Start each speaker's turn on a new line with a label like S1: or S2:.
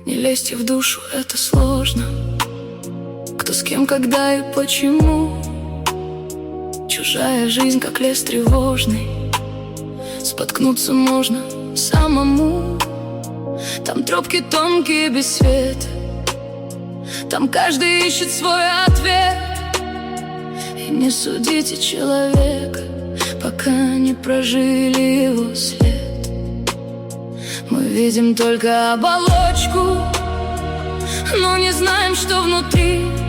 S1: Не лезьте в душу, это сложно. Кто с кем, когда и почему. Чужая жизнь, как лес тревожный. Споткнуться можно самому. Там тропки тонкие, без света. Там каждый ищет свой ответ. И не судите человека, пока не прожили его след. Мы видим только оболочку, но не знаем, что внутри.